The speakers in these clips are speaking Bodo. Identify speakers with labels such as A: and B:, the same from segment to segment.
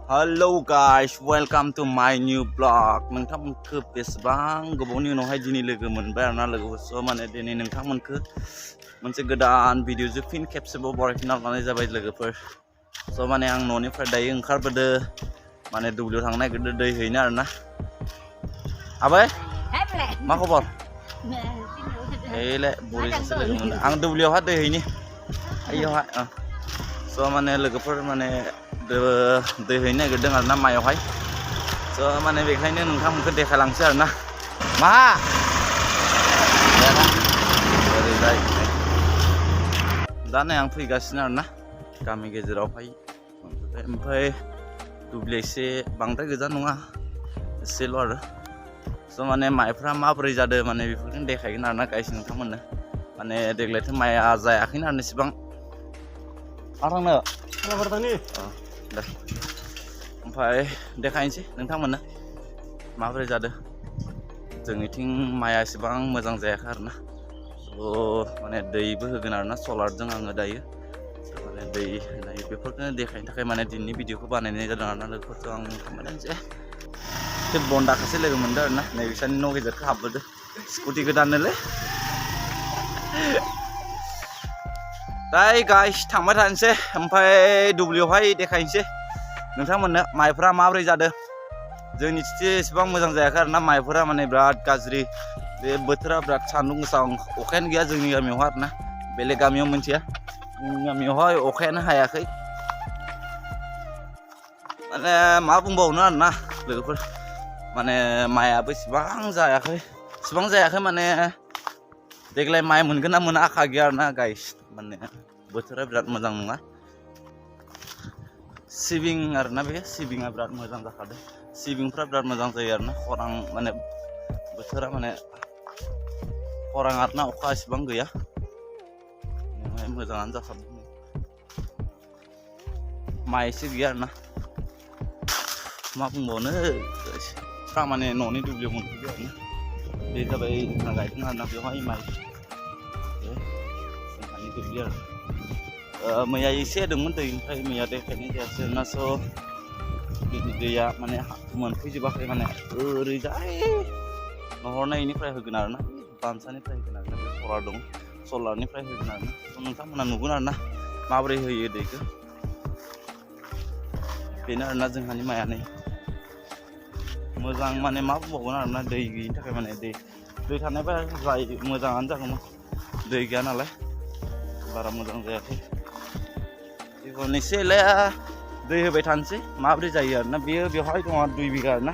A: Hello guys, welcome to my new vlog. नोंथांमोनखौ बेसेबां गोबावनि उनावहाय दिनै लोगो मोनबाय आरोना लोगोफोर माने दिनै नोंथांमोनखौ मोनसे गोदान भिडिअजों फिन खेबसेबाव बरायफिनना लानाय जाबाय लोगोफोर माने आं न'निफ्राय दायो ओंखारबोदो माने दुब्लियाव थांनो नागिरदों दै हैनो आरोना आबै मा खबर एले बुरि सासे लोगो मोनदों आं दुब्लियावहाय दै हैनि आइयावहाय माने लोगोफोर माने दै हैनो नागिरदों आरोना माइयावहाय माने बेखायनो नोंथांमोनखौ देखायलांसै आरोना मा ओरैजाय दा नै आं फैगासिनो आरोना गामि गेजेरावहाय ओमफ्राय दुब्लिया एसे बांद्राय गोजान नङा एसेल' आरो माने माइफ्रा माबोरै जादों माने बेफोरखौनो देखायगोन आरोना गाइस नोंथांमोननो माने देग्लायथ' माइया जायाखैनो आरो इसेबां आरांनो दे ओमफ्राय देखायनोसै नोंथांमोननो माबोरै जादों जोंनिथिं माइया एसेबां मोजां जायाखै आरोना माने दैबो होगोन आरोना सलारजों आङो दायो माने दै होनाय बेफोरखौनो देखायनो थाखाय माने दिनैनि भिडिअखौ बानायनाय जादों आरोना लोगोफोरखौ आं नोंथांमोनसे बे बन्दाखौसो लोगो मोनदों आरोना नैबिसानि न' गेजेरखौ हाबबोदों स्कुटि गोदाननोलै दाय गाइस थांबाय थानोसै ओमफ्राय दुब्लियावहाय देखायनोसै नोंथांमोननो माइफ्रा माबोरै जादों जोंनिथिं एसेबां मोजां जायाखै आरोना माइफोरा माने बिराद गाज्रि बे बोथोरा बिराद सान्दुं गोसा अखायानो गैया जोंनि गामियावहाय आरोना बेलेग गामियाव मिथिया जोंनि गामियावहाय अखायानो हायाखै माने मा बुंबावनो आरोना लोगोफोर माने माइयाबो इसेबां जायाखै माने देग्लाय माइ मोनगोन ना मोना आखा गैया आरोना गाइस माने बोथोरा बिराद मोजां नङा सिबिं आरोना बे सिबिङा बिराद मोजां जाखादों सिबिंफ्रा बिराद मोजां जायो आरोना खरां माने बोथोरा माने खरां आरोना अखा एसेबां गैया मोजाङानो जाखादों माइ एसे गैया आरोना मा बुंबावनो माने न'नि दुब्लियाव मोनफैबाय आरोना बे जाबाय जोंहा गायदों आरोना बेवहाय माइ जोंहानि दुब्लि आरो मैया एसे होदोंमोन दै ओमफ्राय मैया देखायनाय जायासै आरोना दैया माने मोनफैजोबाखै माने ओरैजाय नहरनायनिफ्राय होगोन आरोना बानसानिफ्राय होगोन आरोना बे सलार दं सलारनिफ्राय होगोन आरोना नोंथांमोना नुगोन आरोना माबोरै होयो दैखौ बेनो आरोना जोंहानि माइया नै मोजां माने मा बुंबावगोन आरोना दै गैयिनि थाखाय माने दै थानायबा जायो मोजाङानो जागौमोन दै गैया नालाय बारा मोजां जायाखै एसे दै होबाय थानोसै माबोरै जायो आरोना बेवहाय दङ 2 बिघा आरोना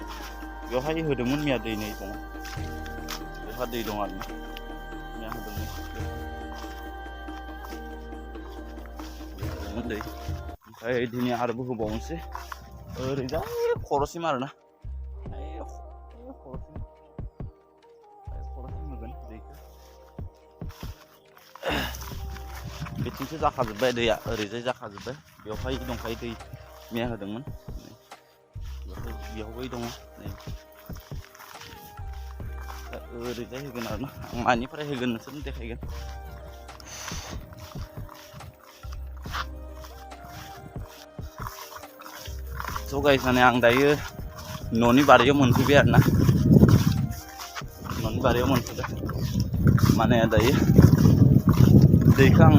A: बेवहाय होदोंमोन मैया दै नै दङ बेवहाय दै दं आरोना मैया होदोंमोन दै ओमफ्राय दिनै आरोबाव होबावनोसै ओरैजाय खर'सिम आरोना खर'सिम होगोन दैखौ बेथिंसो जाखाजोब्बाय दैया ओरैजाय जाखाजोब्बाय बेवहाय दंखायो दै मैया होदोंमोन बेवहाय दङ नै ओरैजाय होगोन आरोना आं मानिफ्राय होगोन नोंसोरनो देखायगोन गाइस माने आं दायो न'नि बारियाव मोनफैबाय आरोना न'नि बारियाव मोनफैबाय माने दायो दैखौ आं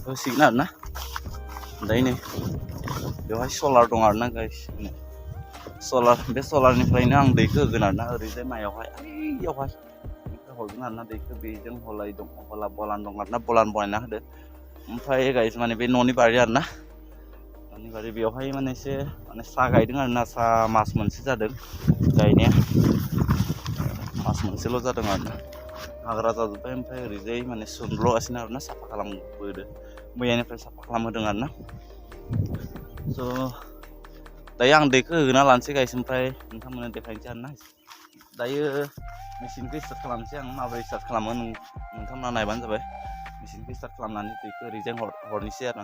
A: होसिगोन आरोना दायो नै बेवहाय सलार दं आरोना गाइस बे सलारनिफ्रायनो आं दैखौ होगोन आरोना ओरैजाय माइयावहाय आइयावहाय हरगोन आरोना दैखौ बेजों हलाय दं बलान दं आरोना बलान बनायना होदो ओमफ्राय गाइस माने बे न'नि बारि आरोना न'नि बारि बेवहाय माने एसे माने साहा गायदों आरोना साहा मास मोनसे जादों गायनाया मास मोनसेल' जादों आरोना हाग्रा जाजोब्बाय ओमफ्राय ओरैजाय माने सुनब्ल'गासिनो आरोना साफा खालामबोदो मैयानिफ्राय साफा खालामहोदों आरोना दायो आं दैखौ होना लानोसै गाइस ओमफ्राय नोंथांमोननो देखायनोसै आरोना दायो मेचिनखौ स्टार्ट खालामनोसै आं माबोरै स्टार्ट खालामो नोंथांमोना नायबानो जाबाय मेचिनखौ स्टार्ट खालामनानै दैखौ ओरैजाय हरनोसै आरो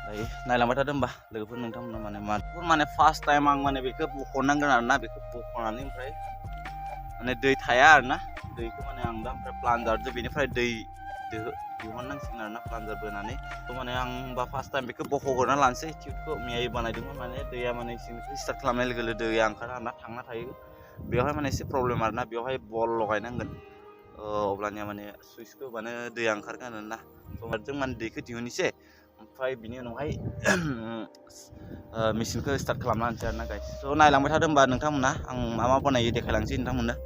A: दायो नायलांबाय थादों होमबा लोगोफोर नोंथांमोना माने फार्स्ट टाइम आं माने बेखौ बख'नांगोन आरोना बेखौ बख'नानै ओमफ्राय माने दै थाया आरोना दैखौ माने आं दा ओमफ्राय प्लान्जारजों बेनिफ्राय दै दिहुननांसिगोन आरोना प्लान्जार बोनानै थ' माने आं बा फार्स्ट टाइम बेखौ बख'ग्रोना लानोसै टिउबखौ मैयायै बानायदोंमोन माने दैया माने सिंनिफ्राय स्टार्ट खालामनाय लोगो लोगो दैया ओंखारा आरोना थांना थायो बेवहाय माने एसे प्रब्लेम आरोना बेवहाय बल लगायनांगोन अब्लानिया माने सुइचखौ होबानो दैया ओंखारगोन आरोना थ' जों माने दैखौ दिहुननोसै ओमफ्राय बिनि उनावहाय मेचिनखौ स्टार्ट खालामना होनोसै आरोना गाइस स' नायलांबाय थादों होमबा नोंथांमोना आं मा मा बानायो देखायलांसै नोंथांमोननो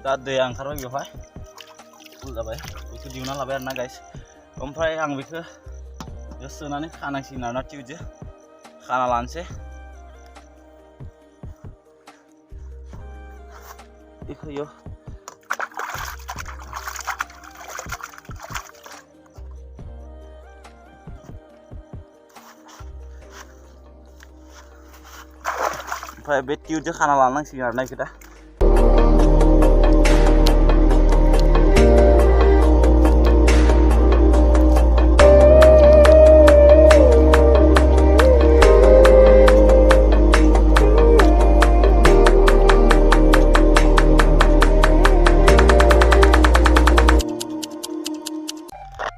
A: दा दैया ओंखारबाय बेवहाय फुल जाबाय बेखौ दिहुनना लाबाय आरोना गाइस ओमफ्राय आं बेखौ सोनानै खानांसिगोन आरोना टिउबजों खाना लानोसै बेखौ ओमफ्राय बे टिउबजों खाना लानांसिगोन आरोना बेखौ दा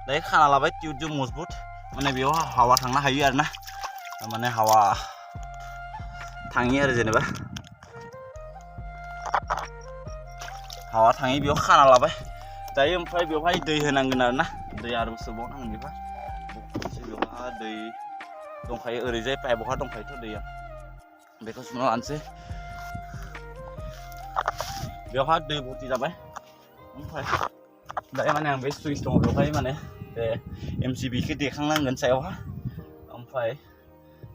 A: दायो खाना लाबाय टिउबजों मजबुत माने बेयाव हावा थांनो हायो आरोना माने हावा थाङि आरो जेनेबा हावा थाङि बेयाव खाना लाबाय दायो ओमफ्राय बेवहाय दै होनांगोन आरोना दै आरो सोबावनांगोन बेवहाय दै दंखायो ओरैजाय पाइपआवहा दंखायोथ' दैया बेखौ सुना लानोसै बेवहाय दै भर्ति जाबाय ओमफ्राय दायो माने आं बे सुइच दङ बेवहाय माने बे MCBखौ देखांनांगोन सायावहा ओमफ्राय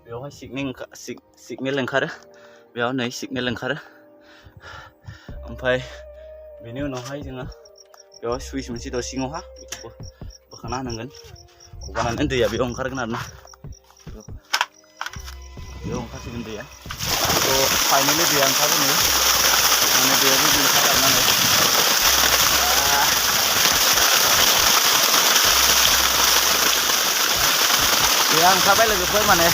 A: बेवहाय सिगनेल ओंखारो बेयाव नै सिगनेल ओंखारो ओमफ्राय बेनि उनावहाय जोङो बेवहाय सुइच मोनसे दं सिङावहा बेखौ बोखाना होनांगोन अब्लानो दैया बेयाव ओंखारगोन आरोना बेयाव ओंखारसिगोन दैया थ' फाइनालि दैया ओंखारगोन माने दैया बिदि ओंखारनानै दैया ओंखारबाय लोगोफोर माने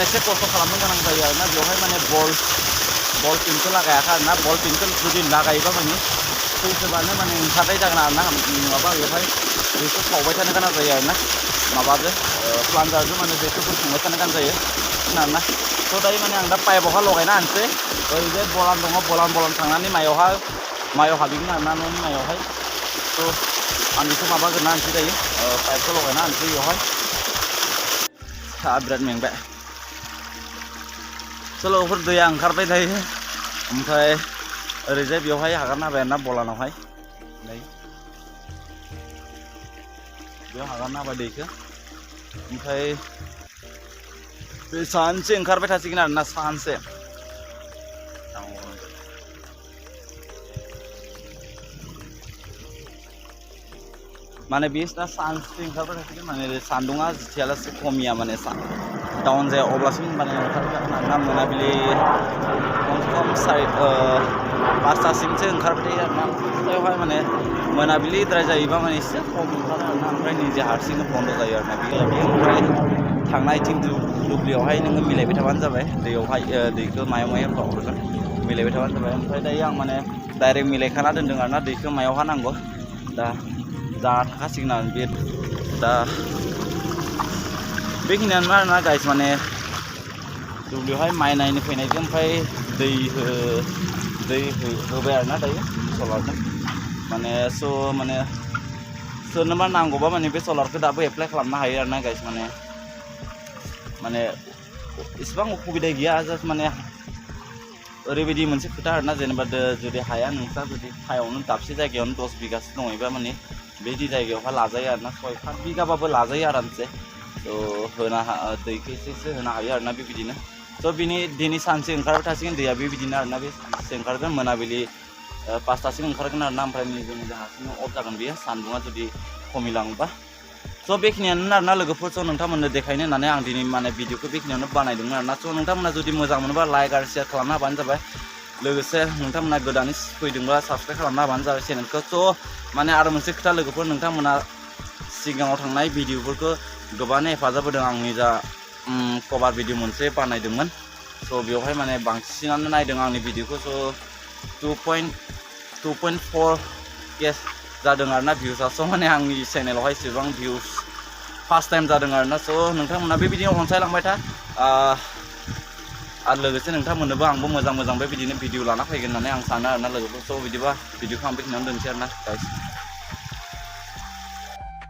A: एसे खस्थ' खालामनो गोनां जायो आरोना बेवहाय माने बल पिनखौ लागायाखै आरोना बल पिनखौ जुदि लागायोबा माने सैथोबानो माने ओंखारनाय जागोन आरोना नङाबा बेवहाय दैखौ खावबाय थानो गोनां जायो आरोना माबाजों प्लान्जारजों माने दैखौ बोखांबाय थानो गोनां जायो आरोना थ' दायो माने आं दा पाइपआवहा लगायना होनोसै ओरैजाय बलान दङ बलान थांनानै मायाव हाबहैगोन आरोना न'नि मायावहाय थ' आं बेखौ माबाग्रोना होनोसै दायो पाइपखौ लगायना होनोसै बेवहाय बिराद मेंबाय सोलोफोर दैया ओंखारबाय दायो ओमफ्राय ओरैजाय बेवहाय हगारना होबाय आरोना बलानावहाय नै बेयाव हगारना होबाय दैखौ ओमफ्राय बे सानसे ओंखारबाय थासिगोन आरोना सानसे माने बे सानसे ओंखारबाय थासिगोन माने सान्दुङा जिथियालासे खमिया माने डाउन जाया अब्लासिम माने ओंखारबाय थागोन आरोना मोनाबिलि खम 5टासिमसो ओंखारबाय थायो आरोना बेवहाय माने मोनाबिलिद्राय जायोबा माने एसे खम ओंखारो आरोना ओमफ्राय निजे हारसिंनो बन्द जायो आरोना बेयो ओमफ्राय थांनायथिं दुब्लियावहाय नोङो मिलायबाय थाबानो जाबाय दैयावहाय दैखौ मायाव हरगोन मिलायबाय थाबानो जाबाय ओमफ्राय दायो आं माने डाइरेक्ट मिलायखाना दोन्दों आरोना दैखौ मायावहा नांगौ दा जाना थाखासिगोन आरो बे दा बेखिनियानो आरोना गाइस माने दुब्लियावहाय माइ नायनो फैनायजों ओमफ्राय दै होबाय आरोना दायो सलारजों माने माने सोरनोबा नांगौबा माने बे सलारखौ दाबो एप्लाइ खालामनो हायो आरोना गाइस माने इसिबां उसुबिदा गैया जास्ट माने ओरैबायदि मोनसे खोथा आरोना जेनेबा जुदि हाया नोंस्रा जुदि हायावनो दाबसे जायगायावनो 10 बिगासो दङबा माने बेदि जायगायावहा लाजायो आरोना 6-7 बिगाबाबो लाजायो आरामसे थ' दैखौ एसे होनो हायो आरोना बेबायदिनो थ' दिनै सानसे ओंखारबाय थासिगोन दैया बेबायदिनो आरोना बे सानसे ओंखारगोन मोनाबिलि 5टासिम ओंखारगोन आरोना ओमफ्राय जों जाहासिम अफ जागोन बेयो सान्दुङा जुदि खमिलाङोबा स' बेखिनियानो आरोना लोगोफोर स' नोंथांमोननो देखायनो होननानै आं दिनै माने भिडिअखौ बेखिनियावनो बानायदोंमोन आरोना स' नोंथांमोना जुदि मोजां मोनोबा लाइक आरो शेयार खालामना होबानो जाबाय लोगोसे नोंथांमोना गोदानै फैदोंबा साबस्क्राइब खालामना होबानो जाबाय चेनेलखौ स' माने आरो मोनसे खोथा लोगोफोर नोंथांमोना सिगाङाव थांनाय भिडिअफोरखौ गोबाङानो हेफाजाब होदों आंनि जा कभार भिडिअ मोनसे बानायदोंमोन स' बेवहाय माने बांसिनानो नायदों आंनि भिडिअखौ स' 2.4 के जादों आरोना भिउसआ स' माने आंनि चेनेलावहाय एसेबां भिउस फार्स्ट टाइम जादों आरोना स' नोंथांमोना बेबायदिनो अनसायलांबाय था आरो लोगोसे नोंथांमोननोबो आंबो मोजां बेबायदिनो भिडिअ लाना फैगोन होननानै आं सानो आरोना लोगोफोर स' बिदिबा भिडिअखौ आं बेखिनियावनो दोनसै आरोना गाइस